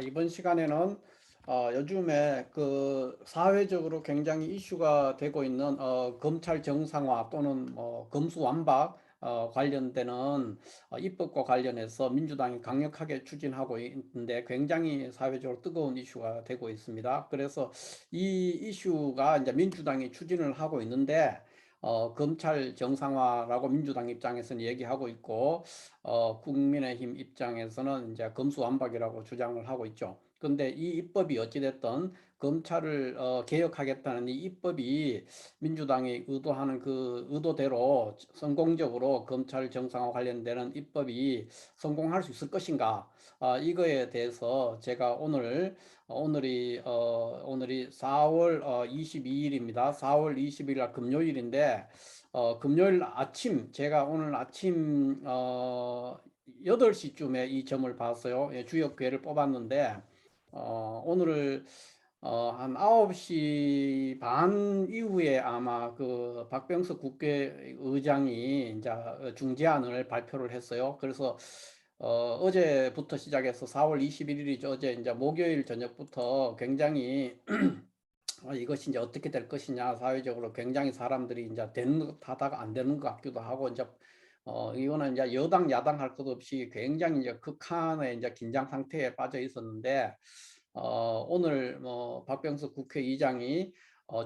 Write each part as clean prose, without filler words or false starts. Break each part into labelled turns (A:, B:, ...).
A: 이번 시간에는 요즘에 그 사회적으로 굉장히 이슈가 되고 있는 검찰 정상화 또는 검수완박 관련되는 입법과 관련해서 민주당이 강력하게 추진하고 있는데 굉장히 사회적으로 뜨거운 이슈가 되고 있습니다. 그래서 이 이슈가 이제 민주당이 추진을 하고 있는데 검찰 정상화라고 민주당 입장에서는 얘기하고 있고 국민의힘 입장에서는 이제 검수완박이라고 주장을 하고 있죠. 근데 이 입법이 어찌됐든 검찰을 개혁하겠다는 이 입법이 민주당이 의도하는 그 의도대로 성공적으로 검찰 정상화 관련되는 입법이 성공할 수 있을 것인가? 이거에 대해서 제가 오늘이 4월 22일입니다. 4월 20일 날 금요일인데 금요일 아침 제가 오늘 아침 8시쯤에 이 점을 봤어요. 예, 주역괴를 뽑았는데 오늘 한 9시 반 이후에 아마 그 박병석 국회의장이 이제 중재안을 발표를 했어요. 그래서 어제부터 시작해서 4월 21일이죠. 어제 이제 목요일 저녁부터 굉장히 이것이 이제 어떻게 될 것이냐 사회적으로 굉장히 사람들이 이제 되는 것 하다가 안 되는 것 같기도 하고 이제 이거는 이제 여당 야당 할 것 없이 굉장히 이제 극한의 이제 긴장 상태에 빠져 있었는데 오늘 박병석 국회의장이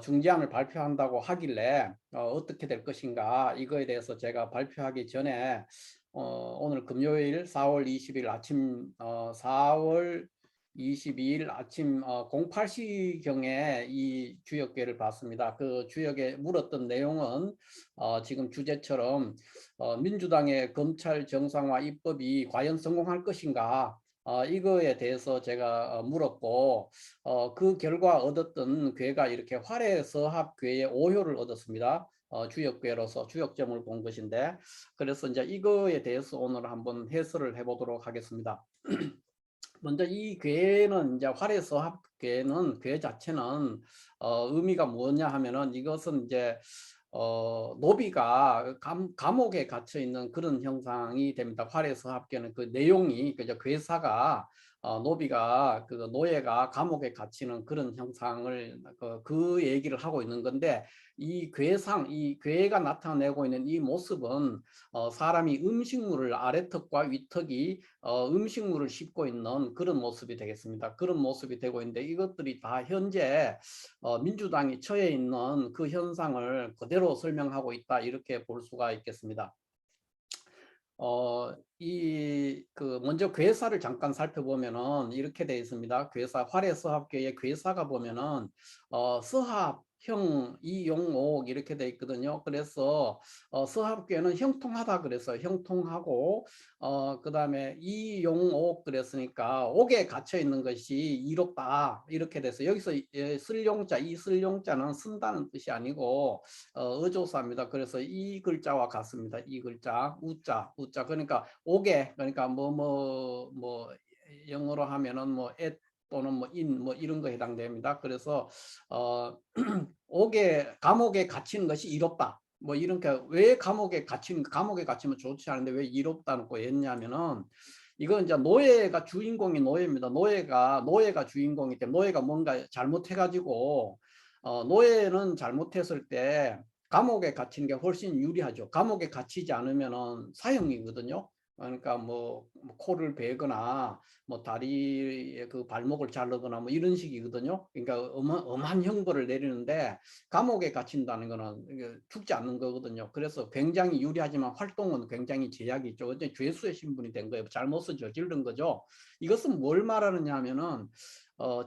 A: 중재안을 발표한다고 하길래 어떻게 될 것인가 이거에 대해서 제가 발표하기 전에 오늘 금요일 4월 20일 아침 4월 22일 아침 08시경에 이 주역계를 봤습니다. 그 주역에 물었던 내용은 지금 주제처럼 민주당의 검찰 정상화 입법이 과연 성공할 것인가 이거에 대해서 제가 물었고 그 결과 얻었던 궤가 이렇게 활해서합궤의 5효를 얻었습니다. 주역궤로서 주역점을 본 것인데 그래서 이제 이거에 대해서 오늘 한번 해설을 해보도록 하겠습니다. 먼저 이 궤는 이제 활해서합궤는 궤 자체는 의미가 뭐냐 하면은 이것은 이제 노비가 감옥에 갇혀 있는 그런 형상이 됩니다. 활해서합궤는 그 내용이 그저 괴사가 노비가 그 노예가 감옥에 갇히는 그런 형상을 그 얘기를 하고 있는 건데 이 괴상 이 괴가 나타내고 있는 이 모습은 사람이 음식물을 아래턱과 위턱이 음식물을 씹고 있는 그런 모습이 되겠습니다. 그런 모습이 되고 있는데 이것들이 다 현재 민주당이 처해 있는 그 현상을 그대로 설명하고 있다 이렇게 볼 수가 있겠습니다. 먼저 괴사를 잠깐 살펴보면은 이렇게 되어 있습니다. 괴사, 활해서합계의 괴사가 보면은, 서합형, 이용옥 이렇게 되어 있거든요. 그래서, 서합계는 형통하다 그래서 형통하고, 그 다음에 이용옥 그랬으니까 옥에 갇혀 있는 것이 이롭다. 이렇게 돼서 여기서 쓸용자, 이 쓸용자는 쓴다는 뜻이 아니고, 어조사입니다. 그래서 이 글자와 같습니다. 이 글자, 우자, 우자. 그러니까 옥에, 그러니까 영어로 하면은 at 또는 in 이런 거 해당됩니다. 그래서 옥에 감옥에 갇히는 것이 이롭다. 이렇게 왜 감옥에 갇히면 좋지 않은데 왜 이롭다는 거 했냐면은 이건 이제 노예가 주인공이 노예입니다. 노예가 주인공이 때문에 노예가 뭔가 잘못해가지고 노예는 잘못했을 때 감옥에 갇히는 게 훨씬 유리하죠. 감옥에 갇히지 않으면은 사형이거든요. 그러니까 코를 베거나 다리에 그 발목을 자르거나 이런 식이거든요. 그러니까 엄한 형벌을 내리는데 감옥에 갇힌다는 거는 죽지 않는 거거든요. 그래서 굉장히 유리하지만 활동은 굉장히 제약이 있죠. 어제 죄수의 신분이 된 거예요. 잘못을 저지른 거죠. 이것은 뭘 말하느냐 하면은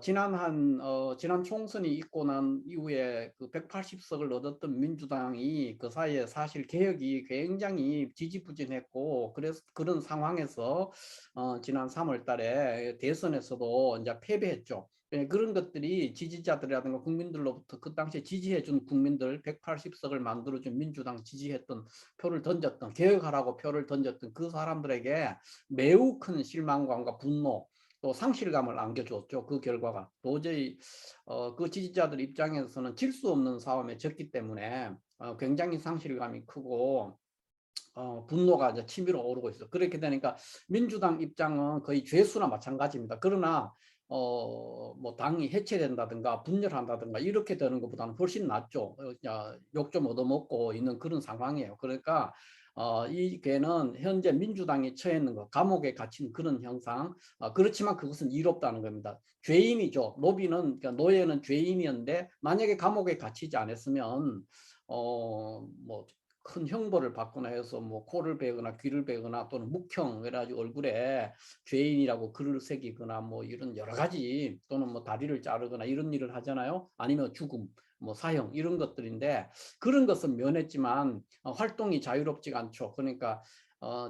A: 지난 총선이 있고 난 이후에 그 180석을 얻었던 민주당이 그 사이에 사실 개혁이 굉장히 지지부진했고 그래서 그런 상황에서 지난 3월 달에 대선에서도 이제 패배했죠. 그런 것들이 지지자들이라든가 국민들로부터 그 당시에 지지해준 국민들 180석을 만들어준 민주당 지지했던 표를 던졌던 개혁하라고 표를 던졌던 그 사람들에게 매우 큰 실망감과 분노 또 상실감을 안겨줬죠. 그 결과가 도저히 그 지지자들 입장에서는 질 수 없는 싸움에 졌기 때문에 굉장히 상실감이 크고 분노가 이제 치밀어 오르고 있어. 그렇게 되니까 민주당 입장은 거의 죄수나 마찬가지입니다. 그러나 뭐 당이 해체된다든가 분열한다든가 이렇게 되는 것보다는 훨씬 낫죠. 욕 좀 얻어먹고 있는 그런 상황이에요. 그러니까 이게는 현재 민주당이 처해 있는 것, 감옥에 갇힌 그런 형상. 그렇지만 그것은 이롭다는 겁니다. 죄인이죠. 노비는, 그러니까 노예는 죄인이었는데 만약에 감옥에 갇히지 않았으면 뭐 큰 형벌을 받거나 해서 뭐 코를 베거나 귀를 베거나 또는 묵형 해가지고 얼굴에 죄인이라고 글을 새기거나 뭐 이런 여러 가지, 또는 뭐 다리를 자르거나 이런 일을 하잖아요. 아니면 죽음, 뭐 사형 이런 것들인데, 그런 것은 면했지만 활동이 자유롭지가 않죠. 그러니까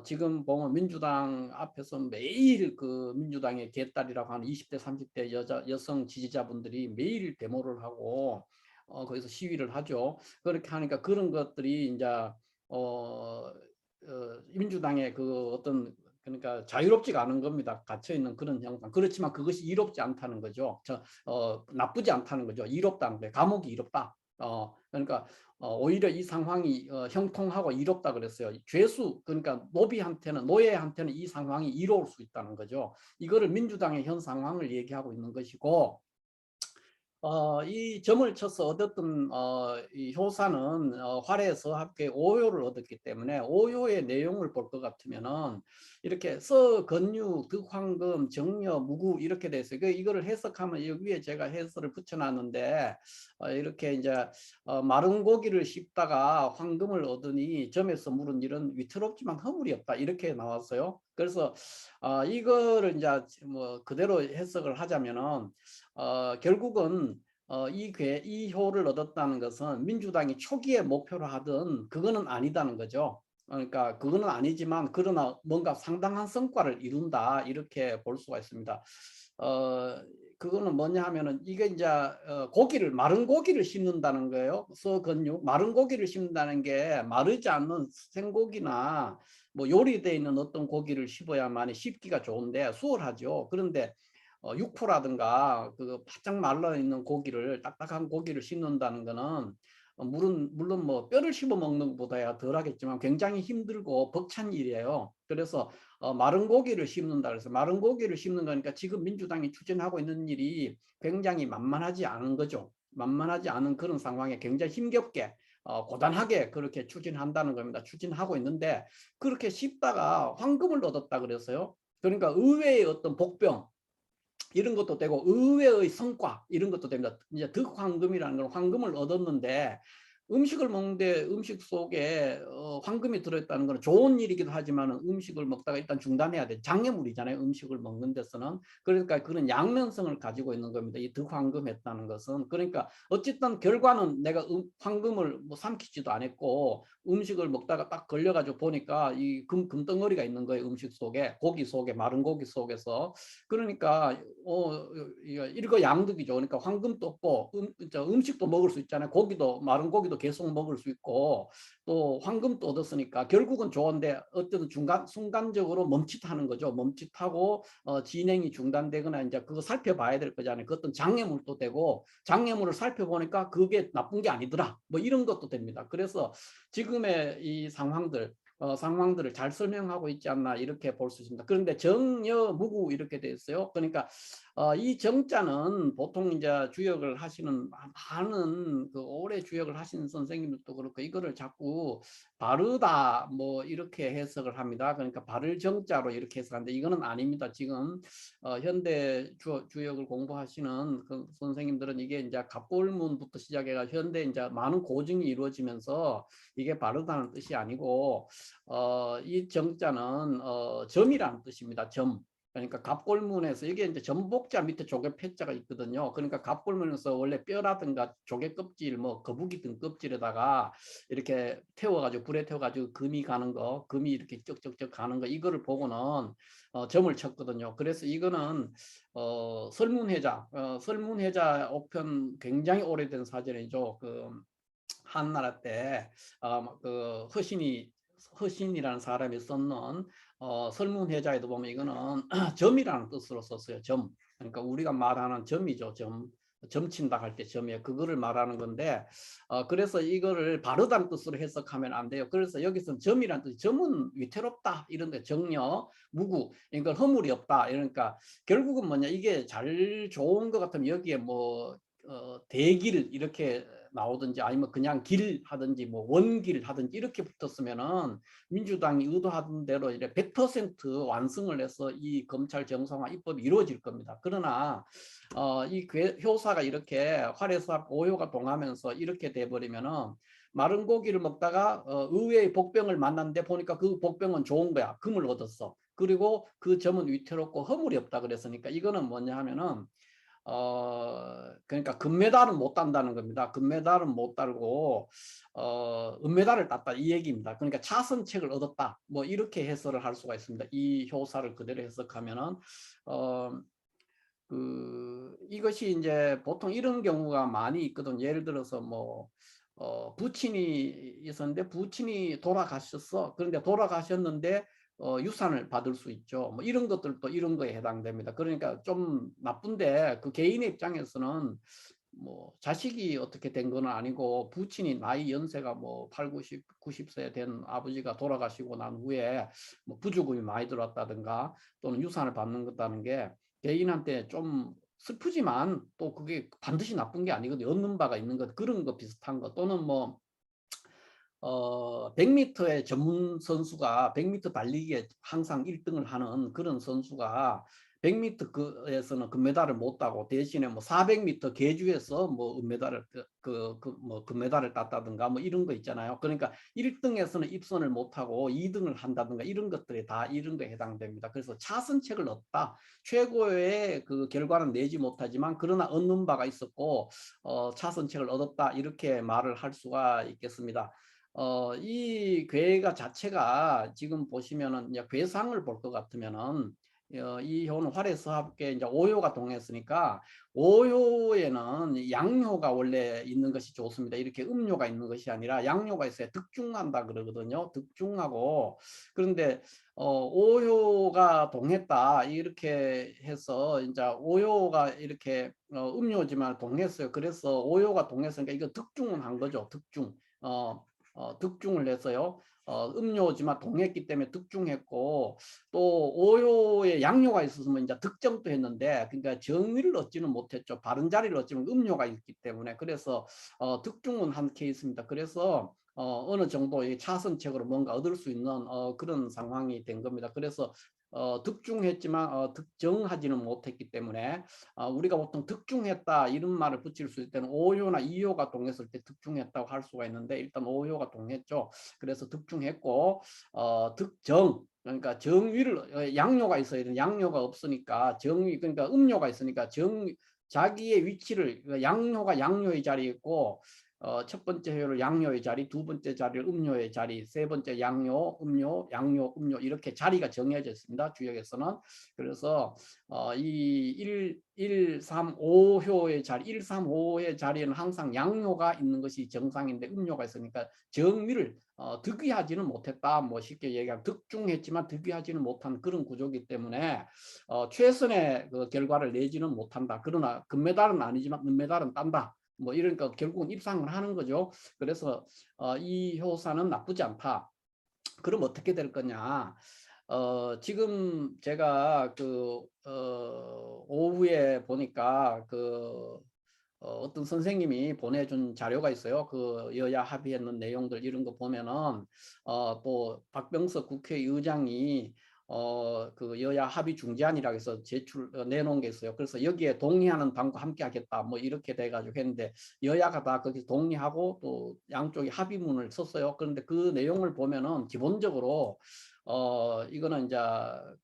A: 지금 보면 민주당 앞에서 매일 그 민주당의 개딸이라고 하는 20대 30대 여성 지지자분들이 매일 데모를 하고 거기서 시위를 하죠. 그렇게 하니까 그런 것들이 이제 민주당의 그 어떤, 그러니까 자유롭지가 않은 겁니다. 갇혀 있는 그런 형상. 그렇지만 그것이 이롭지 않다는 거죠. 나쁘지 않다는 거죠. 이롭다는 거예요. 감옥이 이롭다. 그러니까 오히려 이 상황이 형통하고 이롭다 그랬어요. 죄수, 그러니까 노비한테는, 노예한테는 이 상황이 이로울 수 있다는 거죠. 이거를 민주당의 현 상황을 얘기하고 있는 것이고, 이 점을 쳐서 얻었던 이 효사는 활에서 함께 오효를 얻었기 때문에 오효의 내용을 볼 것 같으면은 이렇게 서건유, 득황금, 정여, 무구 이렇게 돼 있어요. 이거를 해석하면 여기 위에 제가 해설을 붙여놨는데 이렇게 이제 마른 고기를 씹다가 황금을 얻으니 점에서 물은 일은 위태롭지만 허물이 없다 이렇게 나왔어요. 그래서 이거를 이제 뭐 그대로 해석을 하자면은 결국은 이 효를 얻었다는 것은 민주당이 초기에 목표로 하던 그거는 아니다는 거죠. 그러니까 그거는 아니지만 그러나 뭔가 상당한 성과를 이룬다 이렇게 볼 수가 있습니다. 그거는 뭐냐 하면은 이게 이제 마른 고기를 씹는다는 거예요. 서근육, 마른 고기를 씹는다는 게 마르지 않는 생고기나 뭐 요리되어 있는 어떤 고기를 씹어야만 씹기가 좋은데 수월하죠. 그런데 육포라든가 그 바짝 말라 있는 고기를, 딱딱한 고기를 씹는다는 거는 물론 뭐 뼈를 씹어 먹는 것보다야 덜하겠지만 굉장히 힘들고 벅찬 일이에요. 그래서 마른 고기를 씹는다 그래서 마른 고기를 씹는 거니까 지금 민주당이 추진하고 있는 일이 굉장히 만만하지 않은 거죠. 만만하지 않은 그런 상황에 굉장히 힘겹게 고단하게 그렇게 추진한다는 겁니다. 추진하고 있는데 그렇게 씹다가 황금을 얻었다 그랬어요. 그러니까 의외의 어떤 복병 이런 것도 되고 의외의 성과 이런 것도 됩니다. 이제 득황금이라는 건 황금을 얻었는데, 음식을 먹는데 음식 속에 황금이 들어있다는 건 좋은 일이기도 하지만 음식을 먹다가 일단 중단해야 돼. 장애물이잖아요. 음식을 먹는 데서는. 그러니까 그런 양면성을 가지고 있는 겁니다. 이 득황금했다는 것은. 그러니까 어쨌든 결과는 내가 황금을 뭐 삼키지도 않았고 음식을 먹다가 딱 걸려가지고 보니까 이 금덩어리가 있는 거예요. 음식 속에, 고기 속에, 마른 고기 속에서. 그러니까 일거양득이죠. 그러니까 황금도 없고 음식도 먹을 수 있잖아요. 고기도, 마른 고기도 계속 먹을 수 있고 또 황금도 얻었으니까 결국은 좋은데 어떤 순간적으로 멈칫하는 거죠. 멈칫하고 진행이 중단되거나 이제 그거 살펴봐야 될 거잖아요. 그 어떤 장애물도 되고, 장애물을 살펴보니까 그게 나쁜 게 아니더라. 뭐 이런 것도 됩니다. 그래서 지금의 이 상황들을 잘 설명하고 있지 않나 이렇게 볼 수 있습니다. 그런데 정여 무구 이렇게 돼 있어요. 그러니까 이 정자는 보통 이제 주역을 하시는 많은 그 오래 주역을 하시는 선생님들도 그렇고 이거를 자꾸 바르다 뭐 이렇게 해석을 합니다. 그러니까 바를 정자로 이렇게 해석하는데 이거는 아닙니다. 지금 현대 주역을 공부하시는 그 선생님들은 이게 이제 갑골문부터 시작해가 현대 이제 많은 고증이 이루어지면서 이게 바르다는 뜻이 아니고 이 정자는 점이라는 뜻입니다. 점. 그러니까 갑골문에서 이게 이제 전복자 밑에 조개 폐자가 있거든요. 그러니까 갑골문에서 원래 뼈라든가 조개 껍질, 뭐 거북이 등 껍질에다가 이렇게 태워가지고 불에 태워가지고 금이 가는 거, 금이 이렇게 쩍쩍쩍 가는 거 이거를 보고는 점을 쳤거든요. 그래서 이거는 설문해자 5편 굉장히 오래된 사전이죠. 그 한나라 때 그 허신이라는 사람이 썼는 설문회자에도 보면 이거는 점이라는 뜻으로 썼어요. 점. 그러니까 우리가 말하는 점이죠. 점. 점친다 할 때 점이에요. 그거를 말하는 건데 그래서 이거를 바르다는 뜻으로 해석하면 안 돼요. 그래서 여기서는 점이란 뜻이 점은 위태롭다 이런데 정려, 무구 이걸 허물이 없다 이러니까 결국은 뭐냐 이게 잘 좋은 것 같으면 여기에 뭐 대길 이렇게 나오든지 아니면 그냥 길 하든지 뭐 원길 하든지 이렇게 붙었으면은 민주당이 의도하던 대로 이제 100% 완성을 해서 이 검찰 정상화 입법이 이루어질 겁니다. 그러나 이 효사가 이렇게 활해서 오효가 동하면서 이렇게 돼버리면은 마른 고기를 먹다가 의외의 복병을 만났는데 보니까 그 복병은 좋은 거야. 금을 얻었어. 그리고 그 점은 위태롭고 허물이 없다 그랬으니까 이거는 뭐냐 하면은 그러니까 금메달은 못 딴다는 겁니다. 금메달은 못 달고 은메달을 땄다 이 얘기입니다. 그러니까 차선책을 얻었다. 뭐 이렇게 해석을 할 수가 있습니다. 이 효사를 그대로 해석하면은 이것이 이제 보통 이런 경우가 많이 있거든. 예를 들어서 뭐 부친이 있었는데 부친이 돌아가셨어. 그런데 돌아가셨는데 유산을 받을 수 있죠. 뭐 이런 것들도 이런 거에 해당됩니다. 그러니까 좀 나쁜데 그 개인의 입장에서는 뭐 자식이 어떻게 된 건 아니고 부친이 나이 연세가 뭐 8, 90, 90세 된 아버지가 돌아가시고 난 후에 뭐 부주금이 많이 들었다든가 또는 유산을 받는 것다는 게 개인한테 좀 슬프지만 또 그게 반드시 나쁜 게 아니거든요. 얻는 바가 있는 것 그런 거 비슷한 거 또는 뭐 100m의 전문 선수가 100m 달리기에 항상 1등을 하는 그런 선수가 100m에서는 금메달을 못 따고 대신에 뭐 400m 계주에서 뭐 은메달을 뭐 금메달을 땄다든가 뭐 이런 거 있잖아요. 그러니까 1등에서는 입선을 못 하고 2등을 한다든가 이런 것들이 다 이런 거에 해당됩니다. 그래서 차선책을 얻다. 최고의 그 결과는 내지 못하지만 그러나 얻는 바가 있었고 차선책을 얻었다 이렇게 말을 할 수가 있겠습니다. 이 괴가 자체가 지금 보시면은 이제 괴상을 볼 것 같으면은 이 효는 활해서합계 이제 오효가 동했으니까 오효에는 양효가 원래 있는 것이 좋습니다. 이렇게 음효가 있는 것이 아니라 양효가 있어야 득중한다 그러거든요. 득중하고 그런데 오효가 동했다 이렇게 해서 이제 오효가 이렇게 음효지만 동했어요. 그래서 오효가 동했으니까 이거 득중은 한 거죠. 득중. 득중을 해서요. 음료지만 동했기 때문에 득중했고 또 오효에 양료가 있었으면 이제 득점도 했는데 그러니까 정의를 얻지는 못했죠. 바른 자리를 얻지는 음료가 있기 때문에 그래서 득중은 한 케이스입니다. 그래서 어느 정도의 차선책으로 뭔가 얻을 수 있는 그런 상황이 된 겁니다. 그래서 득중했지만 득정하지는 못했기 때문에 우리가 보통 득중했다 이런 말을 붙일 수 있을 때는 오효나 이효가 동했을 때 득중했다고 할 수가 있는데 일단 오효가 동했죠. 그래서 득중했고 득정 그러니까 정위를 양료가 있어야 되는 양료가 없으니까 정위 그러니까 음료가 있으니까 자기의 위치를 양료가 양료의 자리에 있고 첫 번째 효를 양료의 자리, 두 번째 자리를 음료의 자리, 세 번째 양료, 음료, 양료, 음료 이렇게 자리가 정해져 있습니다. 주역에서는. 그래서 이 1, 3, 5효의 자리, 1, 3, 5의 자리에는 항상 양료가 있는 것이 정상인데 음료가 있으니까 정의를 득위하지는 못했다. 뭐 쉽게 얘기하면 득중했지만 득위하지는 못한 그런 구조이기 때문에 최선의 그 결과를 내지는 못한다. 그러나 금메달은 아니지만 은메달은 딴다. 뭐 이러니까 결국은 입상을 하는 거죠. 그래서 이 효사는 나쁘지 않다. 그럼 어떻게 될 거냐? 지금 제가 오후에 보니까 어떤 선생님이 보내준 자료가 있어요. 그 여야 합의했는 내용들 이런 거 보면은 또 박병석 국회의장이 그 여야 합의 중재안이라고 해서 내놓은 게 있어요. 그래서 여기에 동의하는 당과 함께 하겠다 뭐 이렇게 돼가지고 했는데 여야가 다 거기서 동의하고 또 양쪽이 합의문을 썼어요. 그런데 그 내용을 보면은 기본적으로 이거는 이제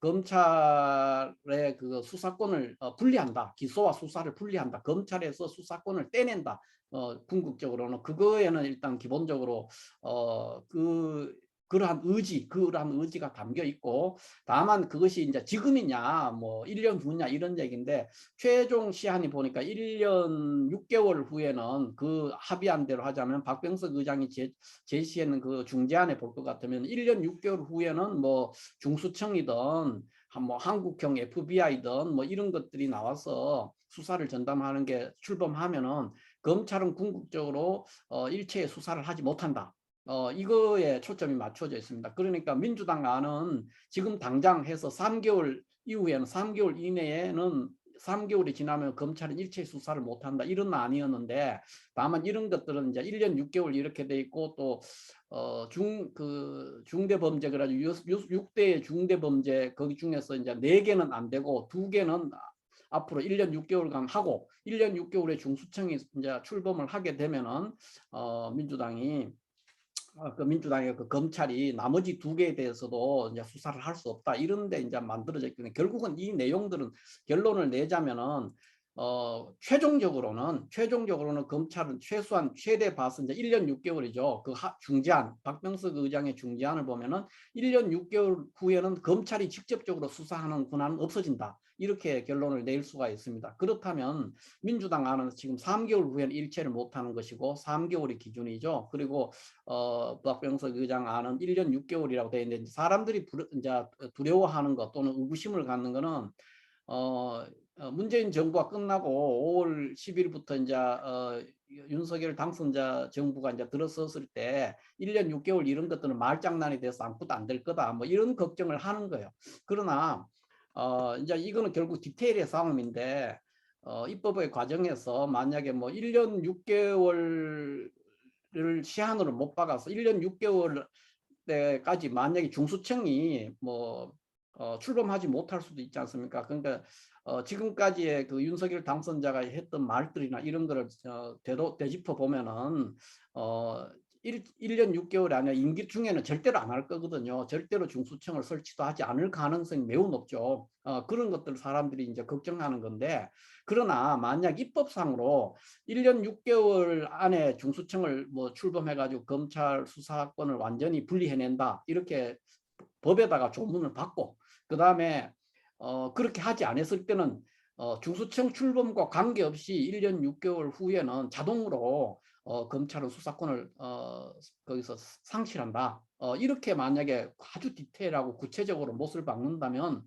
A: 검찰의 그 수사권을 분리한다. 기소와 수사를 분리한다. 검찰에서 수사권을 떼낸다. 궁극적으로는 그거에는 일단 기본적으로 그러한 의지가 담겨 있고 다만 그것이 이제 지금이냐 뭐 1년 후냐 이런 얘기인데 최종 시한이 보니까 1년 6개월 후에는 그 합의한 대로 하자면 박병석 의장이 제시했는 그 중재안에 볼 것 같으면 1년 6개월 후에는 뭐 중수청이든 뭐 한국형 FBI든 뭐 이런 것들이 나와서 수사를 전담하는 게 출범하면은 검찰은 궁극적으로 일체의 수사를 하지 못한다. 이거에 초점이 맞춰져 있습니다. 그러니까 민주당 안은 지금 당장 해서 3개월 이후에는 3개월 이내에는 3개월이 지나면 검찰은 일체 수사를 못한다 이런 아니었는데 다만 이런 것들은 이제 1년 6개월 이렇게 돼 있고 또 중대범죄 그래가지고 6대의 중대범죄 거기 중에서 이제 4개는 안 되고 2개는 앞으로 1년 6개월간 하고 1년 6개월에 중수청이 이제 출범을 하게 되면은 민주당이 그 민주당의 그 검찰이 나머지 2개에 대해서도 이제 수사를 할 수 없다 이런데 이제 만들어져 있거든요. 결국은 이 내용들은 결론을 내자면은 최종적으로는 검찰은 최소한 최대 봐서 이제 1년 6개월이죠. 그 중재안 박병석 의장의 중재안을 보면은 1년 6개월 후에는 검찰이 직접적으로 수사하는 권한은 없어진다. 이렇게 결론을 낼 수가 있습니다. 그렇다면 민주당 안은 지금 3개월 후에는 일체를 못하는 것이고 3개월이 기준이죠. 그리고 박병석 의장 안은 1년 6개월이라고 되어 있는데 사람들이 이제 두려워하는 것 또는 의구심을 갖는 거는 문재인 정부가 끝나고 5월 10일부터 이제 윤석열 당선자 정부가 이제 들어섰을 때 1년 6개월 이런 것들은 말장난이 돼서 아무것도 안 될 거다. 뭐 이런 걱정을 하는 거예요. 그러나 이제 이거는 결국 디테일의 싸움인데 입법의 과정에서 만약에 뭐 1년 6개월을 시한으로 못 박아서 1년 6개월 때까지 만약에 중수청이 뭐 출범하지 못할 수도 있지 않습니까? 그러니까 지금까지의 그 윤석열 당선자가 했던 말들이나 이런 거를 되짚어 보면은 1년 6개월이 아니라 임기 중에는 절대로 안 할 거거든요. 절대로 중수청을 설치도 하지 않을 가능성이 매우 높죠. 그런 것들 사람들이 이제 걱정하는 건데 그러나 만약 입법상으로 1년 6개월 안에 중수청을 뭐 출범해가지고 검찰 수사권을 완전히 분리해낸다 이렇게 법에다가 조문을 받고 그 다음에 그렇게 하지 않았을 때는 중수청 출범과 관계없이 1년 6개월 후에는 자동으로 검찰은 수사권을 거기서 상실한다. 이렇게 만약에 아주 디테일하고 구체적으로 못을 박는다면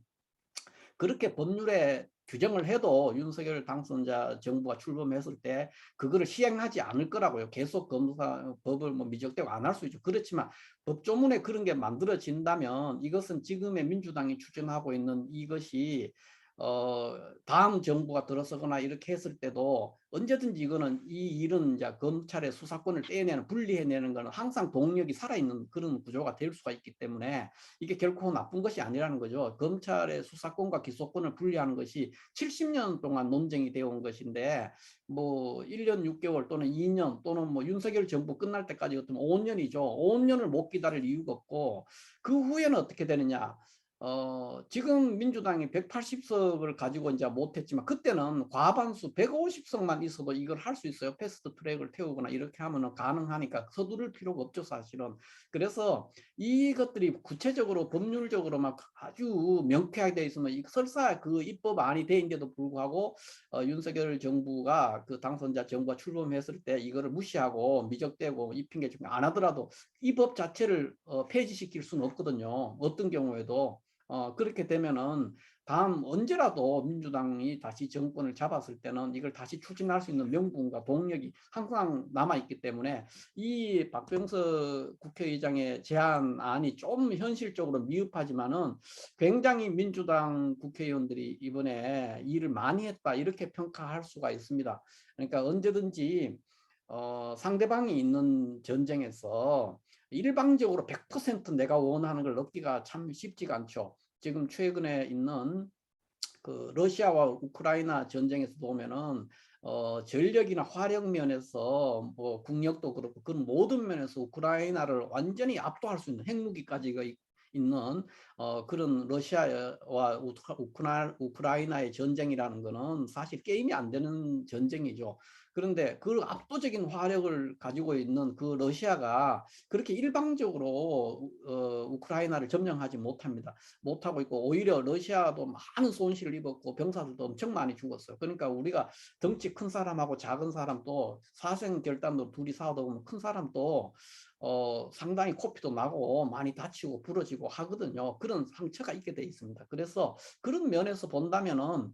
A: 그렇게 법률에 규정을 해도 윤석열 당선자 정부가 출범했을 때 그거를 시행하지 않을 거라고요. 계속 검사 법을 뭐 미적대고 안 할 수 있죠. 그렇지만 법조문에 그런 게 만들어진다면 이것은 지금의 민주당이 추진하고 있는 이것이 다음 정부가 들어서거나 이렇게 했을 때도 언제든지 이거는 이 일은 이제 검찰의 수사권을 떼내는 분리해내는 것은 항상 동력이 살아있는 그런 구조가 될 수가 있기 때문에 이게 결코 나쁜 것이 아니라는 거죠. 검찰의 수사권과 기소권을 분리하는 것이 70년 동안 논쟁이 되어 온 것인데 뭐 1년 6개월 또는 2년 또는 뭐 윤석열 정부 끝날 때까지 같으면 5년이죠. 5년을 못 기다릴 이유가 없고 그 후에는 어떻게 되느냐. 지금 민주당이 180석을 가지고 이제 못했지만 그때는 과반수 150석만 있어도 이걸 할 수 있어요. 패스트 트랙을 태우거나 이렇게 하면 가능하니까 서두를 필요가 없죠, 사실은. 그래서 이것들이 구체적으로 법률적으로 막 아주 명쾌하게 돼 있으면 설사 그 입법안이 돼있는데도 불구하고 윤석열 정부가 그 당선자 정부가 출범했을 때 이거를 무시하고 미적대고 이 핑계 좀 안 하더라도 이 법 자체를 폐지시킬 수는 없거든요. 어떤 경우에도. 그렇게 되면은 다음 언제라도 민주당이 다시 정권을 잡았을 때는 이걸 다시 추진할 수 있는 명분과 동력이 항상 남아있기 때문에 이 박병석 국회의장의 제안안이 좀 현실적으로 미흡하지만은 굉장히 민주당 국회의원들이 이번에 일을 많이 했다 이렇게 평가할 수가 있습니다. 그러니까 언제든지 상대방이 있는 전쟁에서 일방적으로 100% 내가 원하는 걸 얻기가 참 쉽지가 않죠. 지금 최근에 있는 그 러시아와 우크라이나 전쟁에서 보면은 전력이나 화력 면에서 뭐 국력도 그렇고 그런 모든 면에서 우크라이나를 완전히 압도할 수 있는 핵무기까지가 있는 그런 러시아와 우크라이나의 전쟁이라는 거는 사실 게임이 안 되는 전쟁이죠. 그런데 그 압도적인 화력을 가지고 있는 그 러시아가 그렇게 일방적으로 우크라이나를 점령하지 못합니다. 못하고 있고 오히려 러시아도 많은 손실을 입었고 병사들도 엄청 많이 죽었어요. 그러니까 우리가 덩치 큰 사람하고 작은 사람도 사생 결단도 둘이 싸우다 보면 큰 사람도 상당히 코피도 나고 많이 다치고 부러지고 하거든요. 그런 상처가 있게 돼 있습니다. 그래서 그런 면에서 본다면은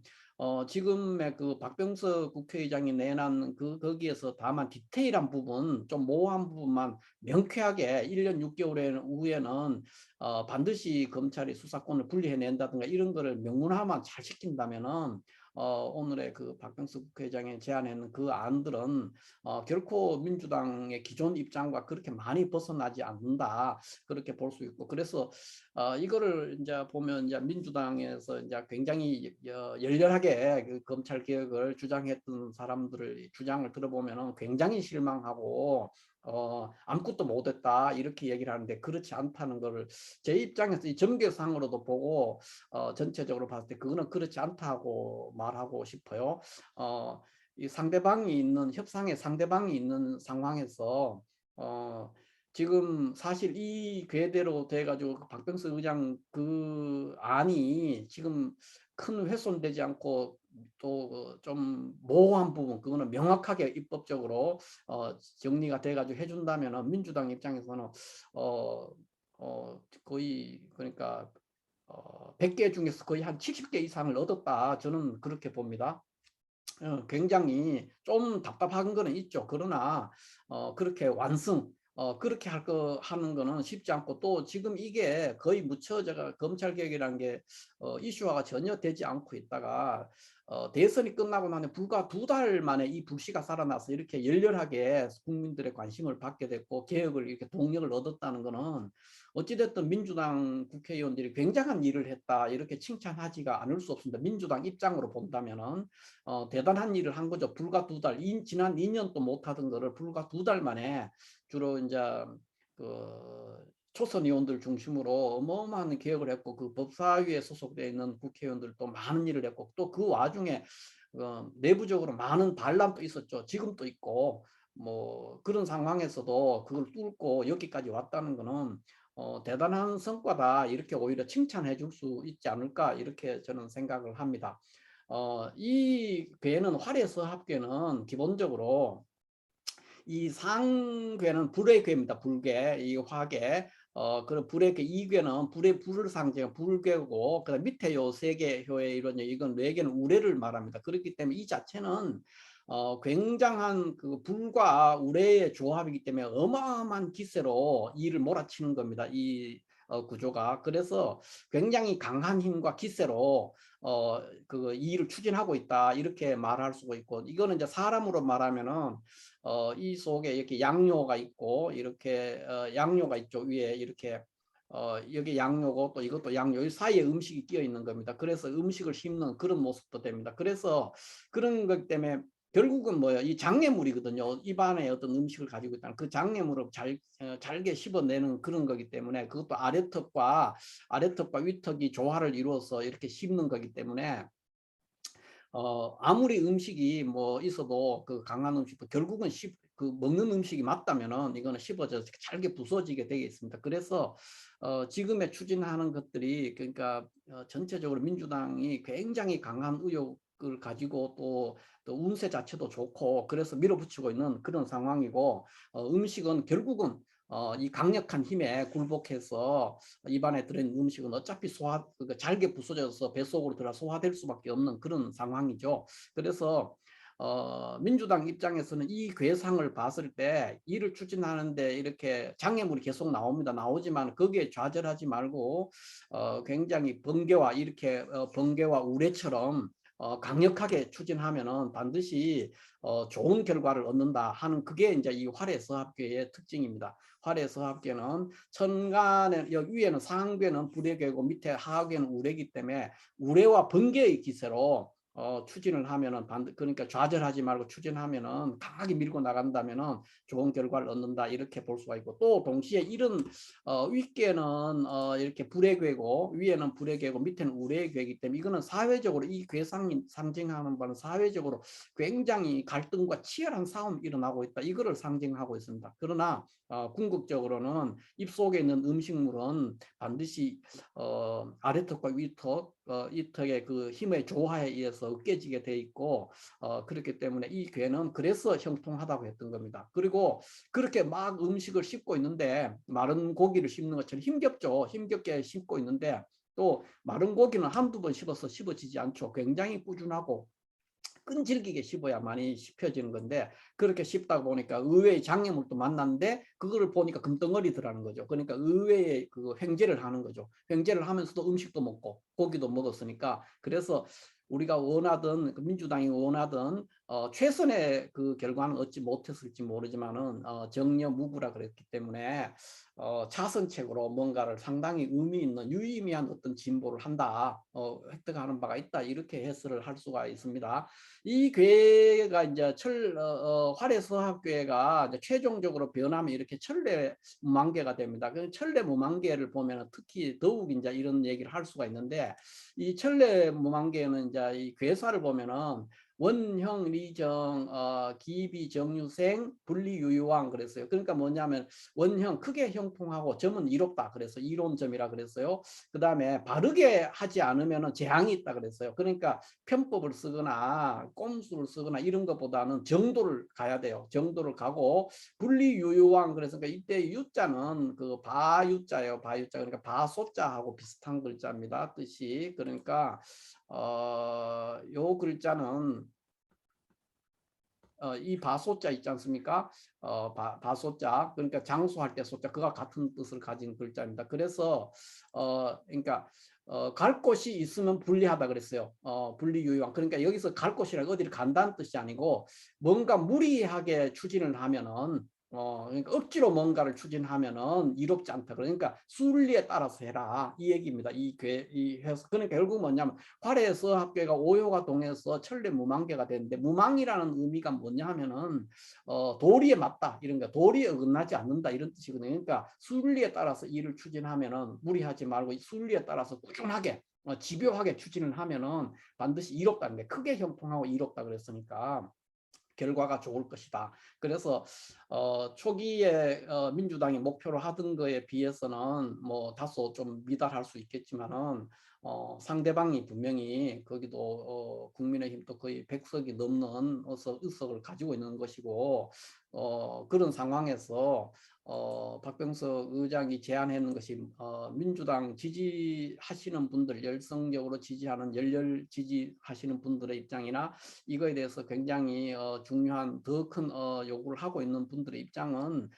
A: 지금의 그 박병석 국회의장이 내놨는 거기에서 다만 디테일한 부분, 좀 모호한 부분만 명쾌하게 1년 6개월 후에는 반드시 검찰이 수사권을 분리해낸다든가 이런 거를 명문화만 잘 시킨다면은 오늘의 그 박병석 국회의장이 제안하는 그 안들은 결코 민주당의 기존 입장과 그렇게 많이 벗어나지 않는다. 그렇게 볼 수 있고 그래서 이거를 이제 보면 이제 민주당에서 이제 굉장히 열렬하게 그 검찰 개혁을 주장했던 사람들의 주장을 들어보면은 굉장히 실망하고 아무것도 못했다 이렇게 얘기를 하는데 그렇지 않다는 거를 제 입장에서 이 전개상으로도 보고 전체적으로 봤을 때 그거는 그렇지 않다고 말하고 싶어요. 이 상대방이 있는 협상의 상대방이 있는 상황에서 지금 사실 이 궤대로 돼가지고 박병석 의장 그 안이 지금 큰 훼손되지 않고 또 좀 모호한 부분 그거는 명확하게 입법적으로 정리가 돼가지고 해준다면은 민주당 입장에서는 거의 그러니까 100개 중에서 거의 한 70개 이상을 얻었다 저는 그렇게 봅니다. 굉장히 좀 답답한 거는 있죠. 그러나 그렇게 완승 그렇게 하는 거는 쉽지 않고 또 지금 이게 거의 묻혀져가 검찰 개혁이라는 게 이슈화가 전혀 되지 않고 있다가 대선이 끝나고 나면 불과 2달 만에 이 불씨가 살아나서 이렇게 열렬하게 국민들의 관심을 받게 됐고 개혁을 이렇게 동력을 얻었다는 거는 어찌됐든 민주당 국회의원들이 굉장한 일을 했다 이렇게 칭찬하지가 않을 수 없습니다. 민주당 입장으로 본다면은 대단한 일을 한 거죠. 불과 2달, 지난 2년도 못하던 거를 불과 2달 만에 주로 이제 그 초선 의원들 중심으로 어마어마한 개혁을 했고 그 법사위에 소속되어 있는 국회의원들도 많은 일을 했고 또 그 와중에 내부적으로 많은 반란도 있었죠. 지금도 있고 뭐 그런 상황에서도 그걸 뚫고 여기까지 왔다는 거는 대단한 성과다 이렇게 오히려 칭찬해 줄 수 있지 않을까 이렇게 저는 생각을 합니다. 이 괴는 활해서합괴는 기본적으로 이 상괴는 불의 괴입니다. 불괴, 이 화괴. 그런 불의 괴, 이괴는 불의 불을 상징한 불괴고, 그다음 밑에 요 세 개 효에 이런 이건 네 개는 우레를 말합니다. 그렇기 때문에 이 자체는 굉장한 그 불과 우레의 조합이기 때문에 어마어마한 기세로 이를 몰아치는 겁니다. 이 구조가. 그래서 굉장히 강한 힘과 기세로 그 이를 추진하고 있다 이렇게 말할 수가 있고 이거는 이제 사람으로 말하면은 이 속에 이렇게 양료가 있고 이렇게 양료가 있죠 위에 이렇게 여기 양료고 또 이것도 양료 이 사이에 음식이 끼어 있는 겁니다. 그래서 음식을 씹는 그런 모습도 됩니다. 그래서 그런 것 때문에 결국은 뭐예요? 이 장애물이거든요. 입안에 어떤 음식을 가지고 있다는 그 장애물을 잘게 씹어내는 그런 거기 때문에 그것도 아래턱과 위턱이 조화를 이루어서 이렇게 씹는 거기 때문에 아무리 음식이 뭐 있어도 그 강한 음식도 결국은 그 먹는 음식이 맞다면은 이거는 씹어져서 잘게 부서지게 되어 있습니다. 그래서 지금의 추진하는 것들이 그러니까 전체적으로 민주당이 굉장히 강한 의욕을 가지고 또 운세 자체도 좋고 그래서 밀어붙이고 있는 그런 상황이고 음식은 결국은 이 강력한 힘에 굴복해서 입안에 들어있는 음식은 어차피 그러니까 잘게 부서져서 뱃속으로 들어 소화될 수밖에 없는 그런 상황이죠. 그래서 민주당 입장에서는 이 괴상을 봤을 때 이를 추진하는데 이렇게 장애물이 계속 나옵니다. 나오지만 거기에 좌절하지 말고 굉장히 번개와 이렇게 번개와 우레처럼 강력하게 추진하면은 반드시 좋은 결과를 얻는다 하는 그게 이제 이 활해서합계의 특징입니다. 활해서합계는 천간에 여기 위에는 상괴는 불의 괴고 밑에 하괴는 우레기 때문에 우레와 번개의 기세로 추진을 하면은 그러니까 좌절하지 말고 추진하면은 강하게 밀고 나간다면은 좋은 결과를 얻는다 이렇게 볼 수가 있고 또 동시에 이런 윗개는 이렇게 불의 괴고 위에는 불의 괴고 밑에는 우레의 괴이기 때문에 이거는 사회적으로 이 괴상이 상징하는 바는 사회적으로 굉장히 갈등과 치열한 싸움이 일어나고 있다 이거를 상징하고 있습니다. 그러나 궁극적으로는 입속에 있는 음식물은 반드시 아래턱과 위턱 이 턱의 그 힘의 조화에 의해서 으깨지게 돼 있고 그렇기 때문에 이 괴는 그래서 형통하다고 했던 겁니다. 그리고 그렇게 막 음식을 씹고 있는데 마른 고기를 씹는 것처럼 힘겹죠. 힘겹게 씹고 있는데 또 마른 고기는 한두 번 씹어서 씹어지지 않죠. 굉장히 꾸준하고 끈질기게 씹어야 많이 씹혀지는 건데 그렇게 씹다 보니까 의외의 장애물도 만났는데 그거를 보니까 금덩어리더라는 거죠. 그러니까 의외의 그 횡재를 하는 거죠. 횡재를 하면서도 음식도 먹고 고기도 먹었으니까 그래서 우리가 원하던 민주당이 원하던 최선의 그 결과는 얻지 못했을지 모르지만은 정여무구라 그랬기 때문에 차선책으로 뭔가를 상당히 의미 있는 유의미한 어떤 진보를 한다, 획득하는 바가 있다 이렇게 해설을 할 수가 있습니다. 이 괴가 이제 활해서학괴가 최종적으로 변하면 이렇게 천례무망괴가 됩니다. 그 천례무망괴를 보면 특히 더욱 이제 이런 얘기를 할 수가 있는데 이 천례무망괴는 이제 이 괴사를 보면은 원형 리정 기비 정유생 분리유유왕 그랬어요. 그러니까 뭐냐면 원형 크게 형통하고 점은 이롭다 그래서 이론점이라 그랬어요. 그 다음에 바르게 하지 않으면 재앙이 있다 그랬어요. 그러니까 편법을 쓰거나 꼼수를 쓰거나 이런 것보다는 정도를 가야 돼요. 정도를 가고 분리유유왕 그래서 이때 유자는 그 바유자예요. 바유자 그러니까 바소자하고 비슷한 글자입니다. 뜻이 그러니까 요 글자는 이 바소자 있지 않습니까? 바소자 그러니까 장수할 때 소자 그가 같은 뜻을 가진 글자입니다. 그래서 그러니까 갈 곳이 있으면 불리하다 그랬어요. 분리유효한 그러니까 여기서 갈 곳이라 어디를 간다는 뜻이 아니고 뭔가 무리하게 추진을 하면은 그러니까 억지로 뭔가를 추진하면은 이롭지 않다. 그러니까 순리에 따라서 해라 이 얘기입니다. 이 해서 그러니까 결국 뭐냐면 활에서 학교가 오요가 동해서 천례무망계가 되는데 무망이라는 의미가 뭐냐 하면은 도리에 맞다 이런 거 도리에 어긋나지 않는다 이런 뜻이거든요. 그러니까 순리에 따라서 일을 추진하면은 무리하지 말고 순리에 따라서 꾸준하게 집요하게 추진을 하면은 반드시 이롭다는데 크게 형통하고 이롭다 그랬으니까 결과가 좋을 것이다. 그래서 초기에 민주당이 목표로 하던 거에 비해서는 뭐 다소 좀 미달할 수 있겠지만은 상대방이 분명히 거기도 국민의힘도 거의 100석이 넘는 의석을 가지고 있는 것이고 그런 상황에서 박병석 의장이 제안하는 것이 민주당 지지하시는 분들 열성적으로 지지하는 열렬 지지하시는 분들의 입장이나 이거에 대해서 굉장히 중요한 더 큰 요구를 하고 있는 분들의 입장은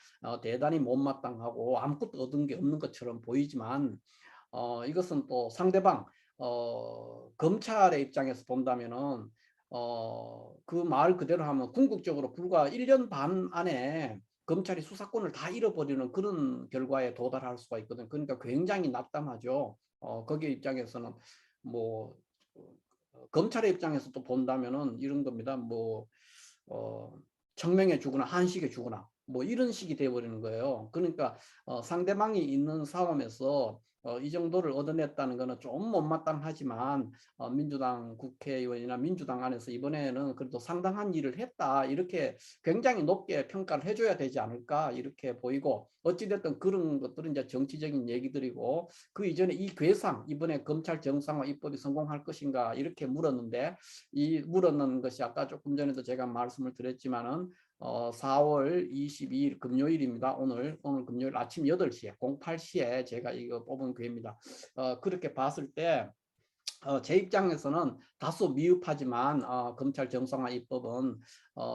A: 대단히 못마땅하고 아무것도 얻은 게 없는 것처럼 보이지만 이것은 또 상대방 검찰의 입장에서 본다면은 그 말 그대로 하면 궁극적으로 불과 1년 반 안에 검찰이 수사권을 다 잃어버리는 그런 결과에 도달할 수가 있거든. 그러니까 굉장히 낙담하죠. 거기 입장에서는 뭐 검찰의 입장에서 또 본다면은 이런 겁니다. 뭐 청명해 주거나 한식해 주거나 뭐 이런 식이 되어버리는 거예요. 그러니까 상대방이 있는 싸움에서 이 정도를 얻어냈다는 것은 좀 못마땅하지만 민주당 국회의원이나 민주당 안에서 이번에는 그래도 상당한 일을 했다 이렇게 굉장히 높게 평가를 해줘야 되지 않을까 이렇게 보이고 어찌됐든 그런 것들은 이제 정치적인 얘기들이고 그 이전에 이 괴상 이번에 검찰 정상화 입법이 성공할 것인가 이렇게 물었는데 이 물었는 것이 아까 조금 전에도 제가 말씀을 드렸지만은 4월 22일 금요일입니다. 오늘 금요일 아침 8시에 08시에 제가 이거 뽑은 괴입니다. 그렇게 봤을 때 제 입장에서는 다소 미흡하지만 검찰 정상화 입법은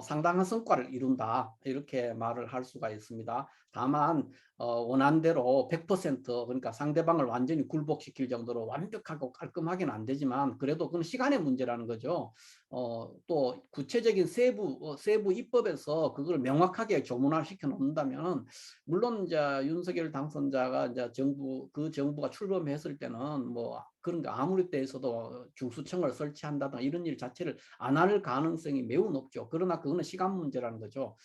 A: 상당한 성과를 이룬다 이렇게 말을 할 수가 있습니다. 다만 원한대로 100% 그러니까 상대방을 완전히 굴복시킬 정도로 완벽하고 깔끔하게는 안 되지만 그래도 그건 시간의 문제라는 거죠. 또 구체적인 세부 입법에서 그걸 명확하게 조문화시켜 놓는다면 물론 이제 윤석열 당선자가 이제 정부가 출범했을 때는 뭐 그런 거 아무리 때에서도 중수청을 설치한다든가 이런 일 자체를 안 할 가능성이 매우 높죠. 그러나 그거는 시간 문제라는 거죠.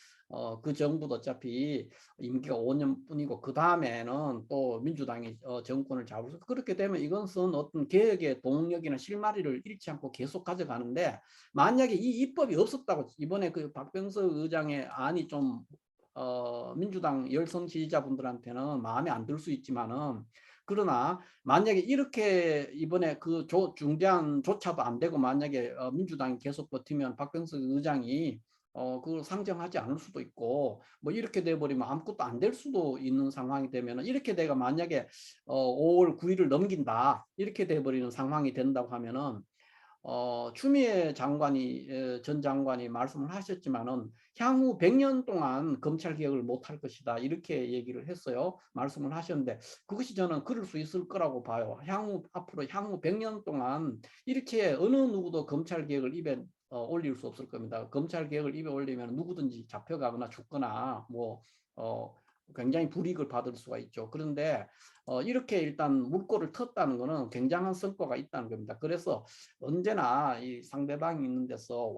A: 그 정부도 어차피 임기가 5년뿐이고 그 다음에는 또 민주당이 정권을 잡을 수 그렇게 되면 이것은 어떤 개혁의 동력이나 실마리를 잃지 않고 계속 가져가는데 만약에 이 입법이 없었다고 이번에 그 박병석 의장의 안이 좀 민주당 열성 지지자분들한테는 마음에 안 들 수 있지만은 그러나 만약에 이렇게 이번에 그 중재안조차도 안 되고 만약에 민주당이 계속 버티면 박병석 의장이 그걸 상정하지 않을 수도 있고 뭐 이렇게 돼버리면 아무것도 안 될 수도 있는 상황이 되면 이렇게 내가 만약에 5월 9일을 넘긴다 이렇게 돼버리는 상황이 된다고 하면은 추미애 전 장관이 말씀을 하셨지만은 향후 100년 동안 검찰 개혁을 못할 것이다 이렇게 얘기를 했어요. 말씀을 하셨는데 그것이 저는 그럴 수 있을 거라고 봐요. 앞으로 향후 100년 동안 이렇게 어느 누구도 검찰 개혁을 입에 올릴 수 없을 겁니다. 검찰 개혁을 입에 올리면 누구든지 잡혀가거나 죽거나 뭐 굉장히 불이익을 받을 수가 있죠. 그런데 이렇게 일단 물꼬를 텄다는 것은 굉장한 성과가 있다는 겁니다. 그래서 언제나 이 상대방이 있는 데서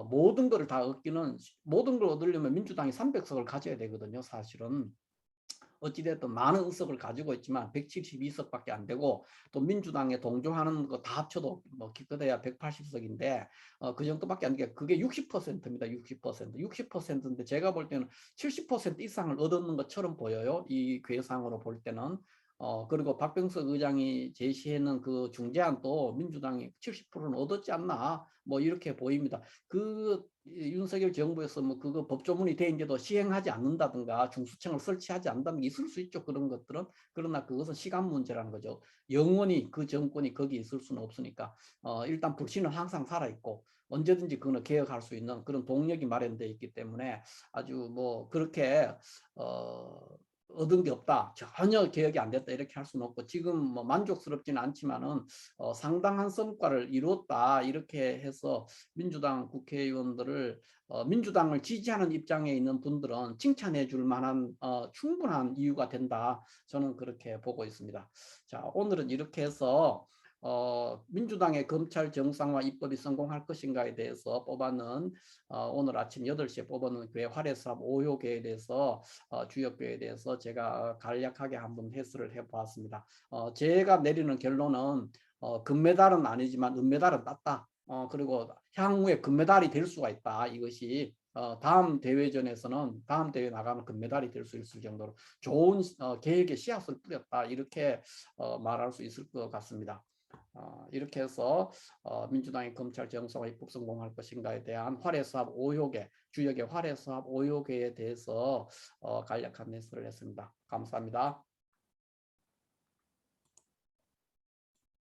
A: 모든 것을 다 얻기는 모든 걸 얻으려면 민주당이 300석을 가져야 되거든요. 사실은 어찌됐든 많은 의석을 가지고 있지만 172석밖에 안 되고 또 민주당에 동조하는 거 다 합쳐도 뭐 기껏해야 180석인데 그 정도밖에 안 되게 그게 60%입니다. 60%인데 제가 볼 때는 70% 이상을 얻는 것처럼 보여요. 이 괴상으로 볼 때는 그리고 박병석 의장이 제시하는 그 중재안도 민주당이 70%는 얻었지 않나 뭐 이렇게 보입니다. 그 윤석열 정부에서 뭐 그거 법조문이 돼 있는데도 시행하지 않는다든가 중수청을 설치하지 않는다는 게 있을 수 있죠. 그런 것들은. 그러나 그것은 시간 문제라는 거죠. 영원히 그 정권이 거기 있을 수는 없으니까 일단 불신은 항상 살아있고 언제든지 그거는 개혁할 수 있는 그런 동력이 마련되어 있기 때문에 아주 뭐 그렇게 얻은 게 없다. 전혀 개혁이 안 됐다. 이렇게 할 수는 없고 지금 뭐 만족스럽지는 않지만은 상당한 성과를 이뤘다. 이렇게 해서 민주당 국회의원들을 민주당을 지지하는 입장에 있는 분들은 칭찬해 줄 만한 충분한 이유가 된다. 저는 그렇게 보고 있습니다. 자, 오늘은 이렇게 해서 민주당의 검찰 정상화 입법이 성공할 것인가에 대해서 뽑아는 오늘 아침 8시에 뽑아는 교회 활해사업 5호교에 대해서 주역교에 대해서 제가 간략하게 한번 해설을 해보았습니다. 제가 내리는 결론은 금메달은 아니지만 은메달은 땄다. 그리고 향후에 금메달이 될 수가 있다. 이것이 다음 대회전에서는 다음 대회 나가면 금메달이 될 수 있을 정도로 좋은 계획의 씨앗을 뿌렸다. 이렇게 말할 수 있을 것 같습니다. 이렇게 해서 민주당이 검찰 정상화 입법 성공할 것인가에 대한 활해사업 5호계 주역의 활해사업 5호계에 대해서 간략한 해설을 했습니다. 감사합니다.